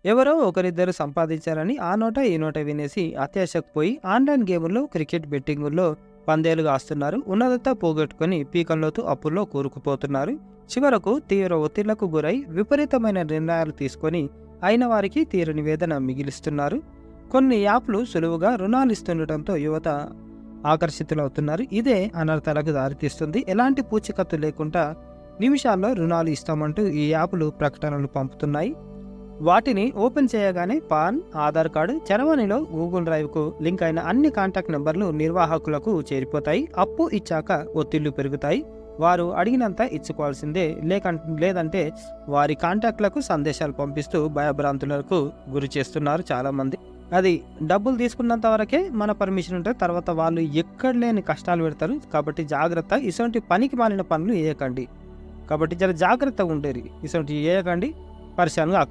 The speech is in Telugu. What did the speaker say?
ఎవరో ఒకరిద్దరు సంపాదించారని ఆ నోట ఈ నోట వినేసి అత్యాశకు పోయి ఆన్లైన్ గేముల్లో క్రికెట్ బెట్టింగుల్లో పందేలు కాస్తున్నారు. ఉన్నదంతా పోగొట్టుకొని పీకంలోతు అప్పుల్లో కూరుకుపోతున్నారు. చివరకు తీవ్ర ఒత్తిళ్లకు గురై విపరీతమైన నిర్ణయాలు తీసుకొని అయిన వారికి తీరని వేదన మిగిలిస్తున్నారు. కొన్ని యాప్లు సులువుగా రుణాలు ఇస్తుండటంతో యువత ఆకర్షితులవుతున్నారు. ఇదే అనర్థాలకు దారితీస్తుంది. ఎలాంటి పూచికత్తు లేకుండా నిమిషాల్లో రుణాలు ఇస్తామంటూ ఈ యాప్లు ప్రకటనలు పంపుతున్నాయి. వాటిని ఓపెన్ చేయగానే పాన్, ఆధార్ కార్డు, చరవాణిలో గూగుల్ డ్రైవ్కు లింక్ అయిన అన్ని కాంటాక్ట్ నెంబర్లు నిర్వాహకులకు చేరిపోతాయి. అప్పు ఇచ్చాక ఒత్తిళ్లు పెరుగుతాయి. వారు అడిగినంత ఇచ్చుకోవాల్సిందే, లేదంటే వారి కాంటాక్ట్లకు సందేశాలు పంపిస్తూ భయభ్రాంతులకు గురి చేస్తున్నారు చాలామంది. అది డబ్బులు తీసుకున్నంత వరకే మన పర్మిషన్ ఉంటుంది. తర్వాత వాళ్ళు ఎక్కడ లేని కష్టాలు పెడతారు. కాబట్టి జాగ్రత్త. ఇటువంటి పనికి మాలిన పనులు చేయకండి. కాబట్టి జర జాగ్రత్తగా ఉండేది. ఇటువంటి చేయకండి, పరిశాన్